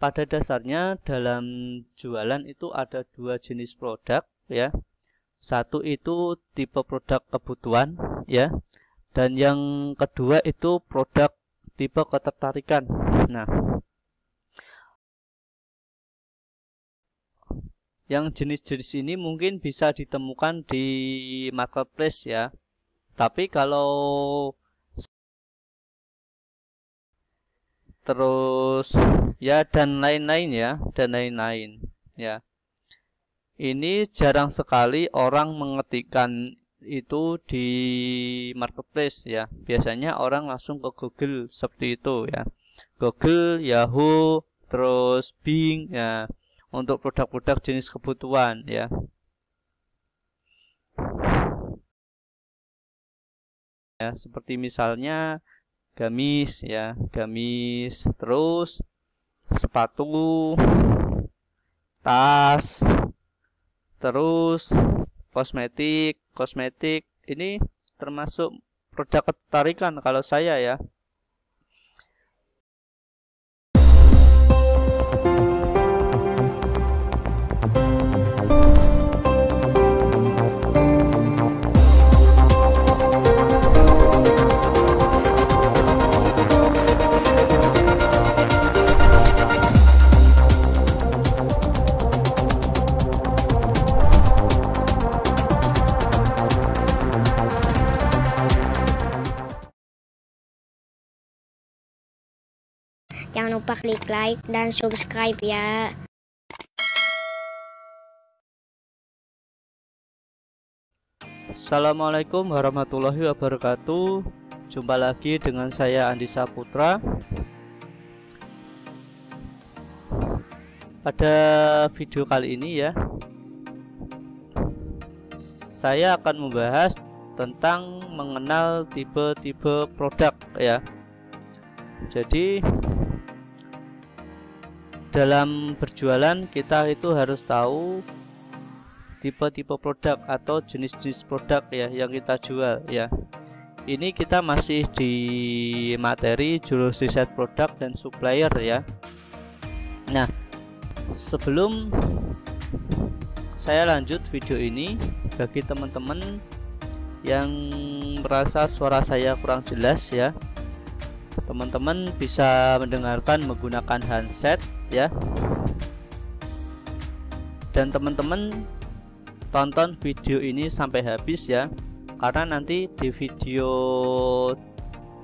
pada dasarnya dalam jualan itu ada dua jenis produk ya. Satu itu tipe produk kebutuhan ya, dan yang kedua itu produk tipe ketertarikan. Nah, yang jenis-jenis ini mungkin bisa ditemukan di marketplace ya. Tapi kalau terus ya dan lain-lain ya. Ini jarang sekali orang mengetikkan itu di marketplace ya. Biasanya orang langsung ke Google seperti itu ya. Google, Yahoo, terus Bing ya, untuk produk-produk jenis kebutuhan ya. Ya, seperti misalnya gamis ya, gamis, terus sepatu, tas, terus kosmetik ini termasuk produk ketertarikan kalau saya ya. Jangan lupa klik like dan subscribe ya. Assalamualaikum warahmatullahi wabarakatuh. Jumpa lagi dengan saya Andi Saputra. Pada video kali ini ya, saya akan membahas tentang mengenal tipe-tipe produk ya. Jadi dalam berjualan kita itu harus tahu tipe-tipe produk atau jenis-jenis produk ya yang kita jual ya. Ini kita masih di materi jurus riset produk dan supplier ya. Nah, sebelum saya lanjut video ini, bagi teman-teman yang merasa suara saya kurang jelas ya, teman-teman bisa mendengarkan menggunakan handset ya, dan teman-teman tonton video ini sampai habis ya, karena nanti di video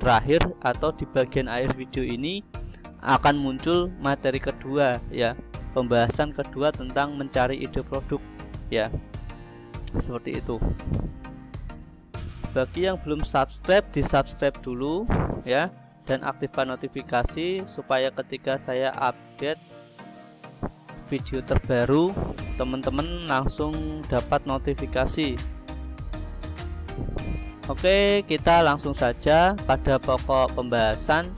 terakhir atau di bagian akhir video ini akan muncul materi kedua ya, pembahasan kedua tentang mencari ide produk ya, seperti itu. Bagi yang belum subscribe, di subscribe dulu ya, dan aktifkan notifikasi supaya ketika saya update video terbaru teman-teman langsung dapat notifikasi. Oke, kita langsung saja pada pokok pembahasan,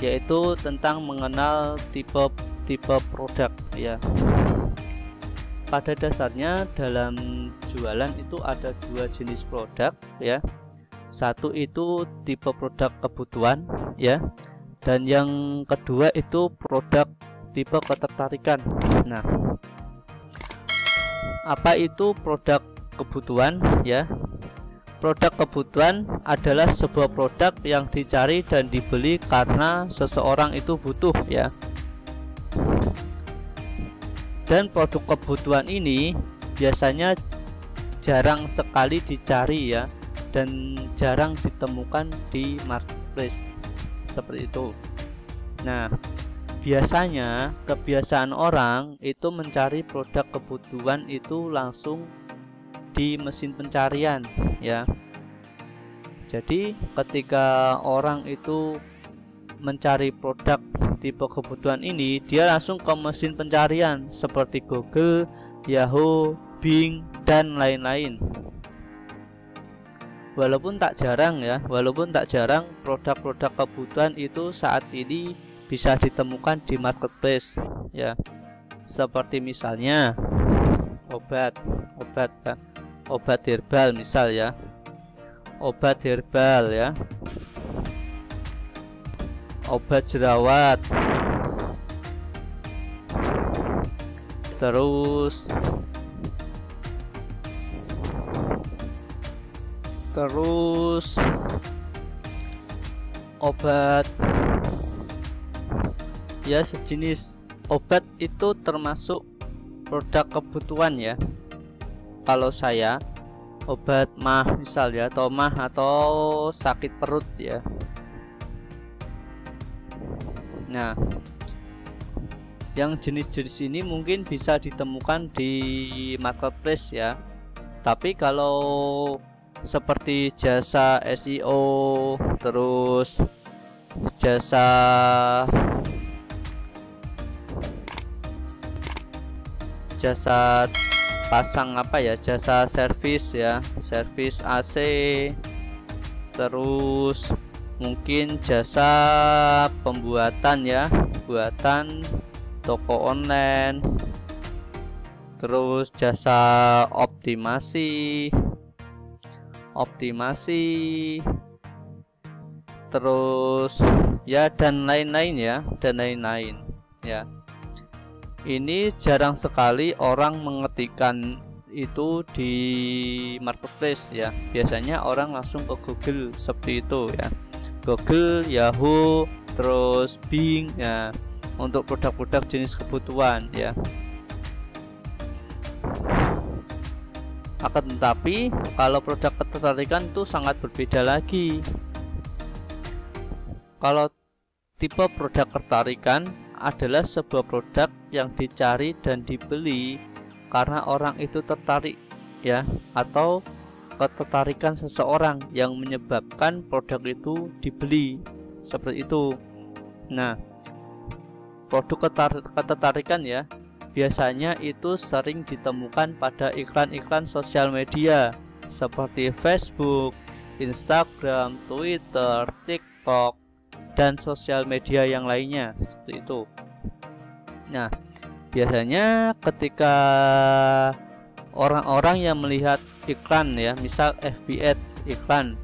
yaitu tentang mengenal tipe-tipe produk ya. Pada dasarnya dalam jualan itu ada dua jenis produk ya. Satu itu tipe produk kebutuhan ya, dan yang kedua itu produk tipe ketertarikan. Nah, apa itu produk kebutuhan ya? Produk kebutuhan adalah sebuah produk yang dicari dan dibeli karena seseorang itu butuh ya. Dan produk kebutuhan ini biasanya jarang sekali dicari ya, dan jarang ditemukan di marketplace seperti itu. Nah, biasanya kebiasaan orang itu mencari produk kebutuhan itu langsung di mesin pencarian ya. Jadi ketika orang itu mencari produk tipe kebutuhan ini, dia langsung ke mesin pencarian seperti Google, Yahoo, Bing, dan lain-lain. Walaupun tak jarang produk-produk kebutuhan itu saat ini bisa ditemukan di marketplace ya. Seperti misalnya obat herbal misal ya. Obat herbal ya. Obat jerawat. terus obat ya, sejenis obat itu termasuk produk kebutuhan ya. Kalau saya obat mah misal ya, atau mah atau sakit perut ya. Nah, yang jenis-jenis ini mungkin bisa ditemukan di marketplace ya. Tapi kalau seperti jasa SEO, terus jasa pasang jasa servis ya, servis AC, terus mungkin jasa pembuatan ya, buatan toko online, terus jasa optimasi, terus ya dan lain-lain ya. Ini jarang sekali orang mengetikkan itu di marketplace ya. Biasanya orang langsung ke Google seperti itu ya, Google, Yahoo, terus Bing ya, untuk produk-produk jenis kebutuhan ya. Akan tetapi kalau produk ketertarikan itu sangat berbeda lagi. Kalau tipe produk ketertarikan adalah sebuah produk yang dicari dan dibeli karena orang itu tertarik ya, atau ketertarikan seseorang yang menyebabkan produk itu dibeli, seperti itu. Nah, produk ketertarikan ya biasanya itu sering ditemukan pada iklan-iklan sosial media seperti Facebook, Instagram, Twitter, TikTok, dan sosial media yang lainnya seperti itu. Nah, biasanya ketika orang-orang yang melihat iklan ya, misal FB Ads, iklan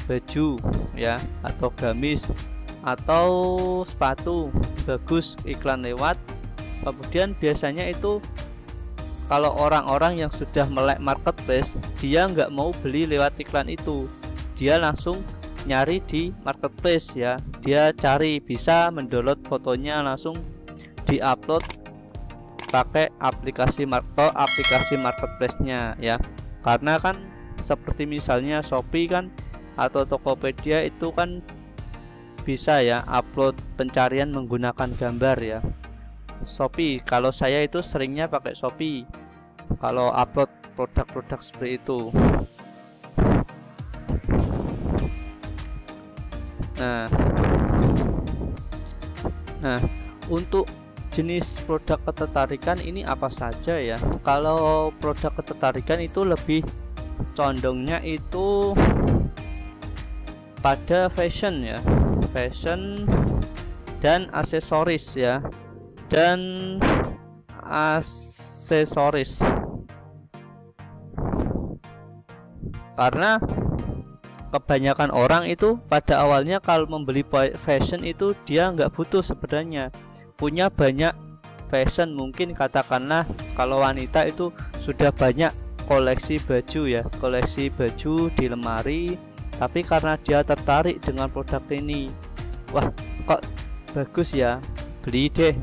baju ya, atau gamis atau sepatu bagus, iklan lewat, kemudian biasanya itu kalau orang-orang yang sudah melek marketplace, dia nggak mau beli lewat iklan itu, dia langsung nyari di marketplace ya. Dia cari, bisa mendownload fotonya langsung diupload pakai aplikasi marketplace-nya ya. Karena kan seperti misalnya Shopee kan atau Tokopedia itu kan bisa ya upload pencarian menggunakan gambar ya. Shopee, kalau saya itu seringnya pakai Shopee kalau upload produk-produk seperti itu. Nah, untuk jenis produk ketertarikan ini apa saja ya? Kalau produk ketertarikan itu lebih condongnya itu pada fashion ya, fashion dan aksesoris ya, dan aksesoris. Karena kebanyakan orang itu pada awalnya kalau membeli fashion itu dia nggak butuh sebenarnya punya banyak fashion. Mungkin katakanlah kalau wanita itu sudah banyak koleksi baju ya, koleksi baju di lemari, tapi karena dia tertarik dengan produk ini, wah kok bagus ya, beli deh,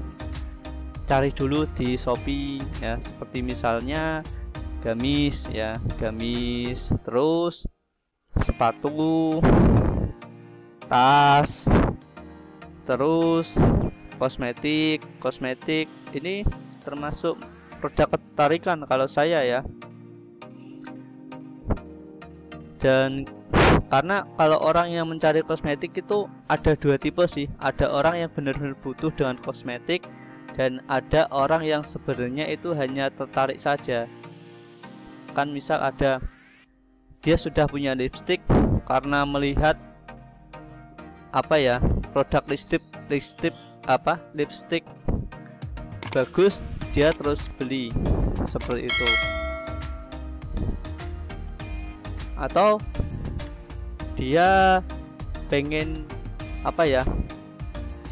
cari dulu di Shopee ya, seperti misalnya gamis ya, gamis, terus sepatu, tas, terus kosmetik ini termasuk produk ketertarikan kalau saya ya. Dan karena kalau orang yang mencari kosmetik itu ada dua tipe sih, ada orang yang benar-benar butuh dengan kosmetik dan ada orang yang sebenarnya itu hanya tertarik saja. Kan misal ada dia sudah punya lipstick karena melihat produk lipstick bagus, dia terus beli seperti itu. Atau dia pengen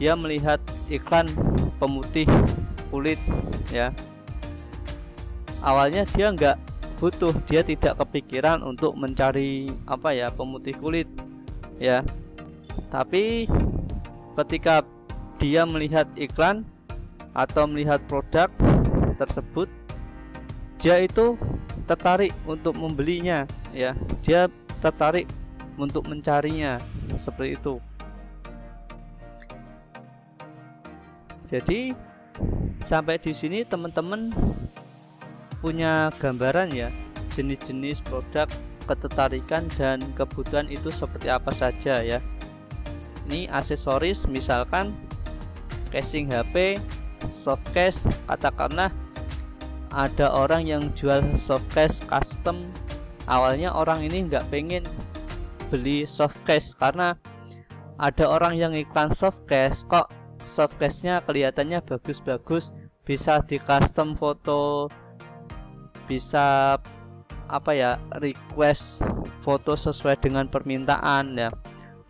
dia melihat iklan pemutih kulit ya, awalnya dia nggak butuh, dia tidak kepikiran untuk mencari pemutih kulit ya. Tapi ketika dia melihat iklan atau melihat produk tersebut, dia itu tertarik untuk membelinya ya, dia tertarik untuk mencarinya, seperti itu. Jadi sampai di sini teman-teman punya gambaran ya, jenis-jenis produk, ketertarikan dan kebutuhan itu seperti apa saja ya. Ini aksesoris, misalkan casing HP, soft case. Katakanlah ada orang yang jual soft case custom. Awalnya orang ini nggak pengen beli soft case karena ada orang yang iklan soft case, kok soft case nya kelihatannya bagus-bagus, bisa di custom foto, bisa request foto sesuai dengan permintaan ya.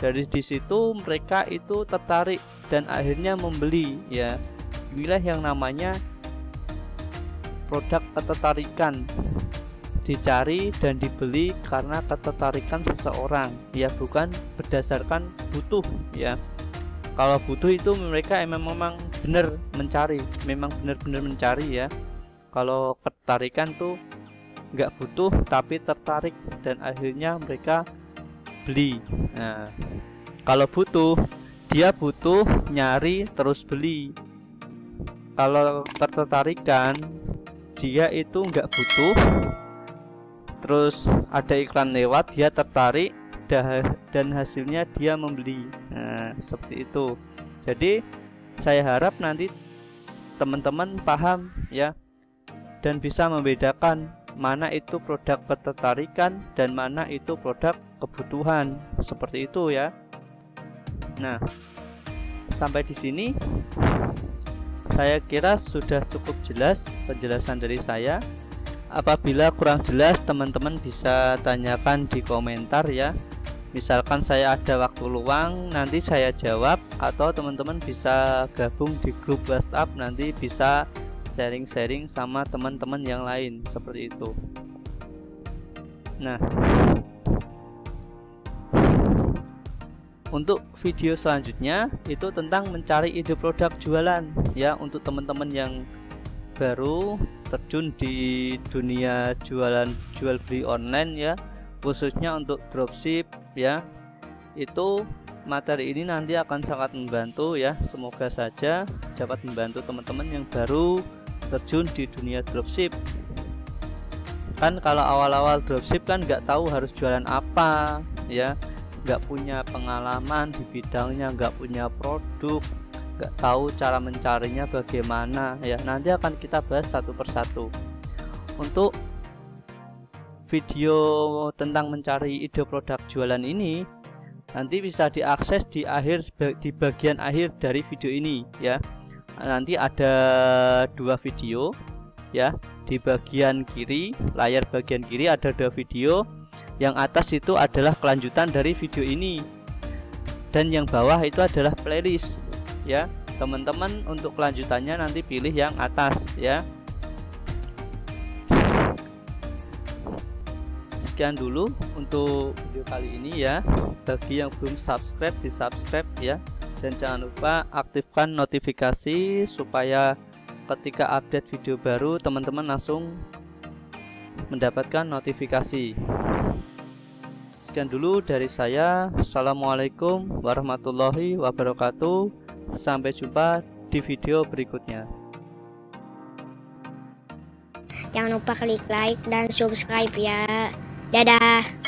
Dari disitu mereka itu tertarik dan akhirnya membeli ya. Inilah yang namanya produk ketertarikan, dicari dan dibeli karena ketertarikan seseorang ya, bukan berdasarkan butuh ya. Kalau butuh itu mereka memang benar mencari, memang benar-benar mencari ya. Kalau ketertarikan tuh nggak butuh tapi tertarik dan akhirnya mereka beli. Nah, kalau butuh, dia butuh, nyari, terus beli. Kalau ketertarikan, dia itu nggak butuh, terus ada iklan lewat, dia tertarik dan hasilnya dia membeli. Nah, seperti itu. Jadi saya harap nanti teman-teman paham ya, dan bisa membedakan mana itu produk ketertarikan dan mana itu produk kebutuhan, seperti itu ya. Nah, sampai di sini saya kira sudah cukup jelas penjelasan dari saya. Apabila kurang jelas, teman-teman bisa tanyakan di komentar ya. Misalkan saya ada waktu luang, nanti saya jawab, atau teman-teman bisa gabung di grup WhatsApp, nanti bisa sharing-sharing sama teman-teman yang lain, seperti itu. Nah, untuk video selanjutnya itu tentang mencari ide produk jualan ya, untuk teman-teman yang baru terjun di dunia jual beli online ya, khususnya untuk dropship ya. Itu materi ini nanti akan sangat membantu ya, semoga saja dapat membantu teman-teman yang baru terjun di dunia dropship. Kan kalau awal-awal dropship kan nggak tahu harus jualan apa ya, nggak punya pengalaman di bidangnya, nggak punya produk, nggak tahu cara mencarinya bagaimana ya. Nanti akan kita bahas satu persatu. Untuk video tentang mencari ide produk jualan ini nanti bisa diakses di bagian akhir dari video ini ya. Nanti ada dua video ya, di bagian kiri, layar bagian kiri ada dua video. Yang atas itu adalah kelanjutan dari video ini, dan yang bawah itu adalah playlist ya. Teman-teman untuk kelanjutannya nanti pilih yang atas ya. Sekian dulu untuk video kali ini ya. Bagi yang belum subscribe, di subscribe ya, dan jangan lupa aktifkan notifikasi supaya ketika update video baru teman-teman langsung mendapatkan notifikasi. Sekian dulu dari saya. Assalamualaikum warahmatullahi wabarakatuh. Sampai jumpa di video berikutnya. Jangan lupa klik like dan subscribe ya. Dadah.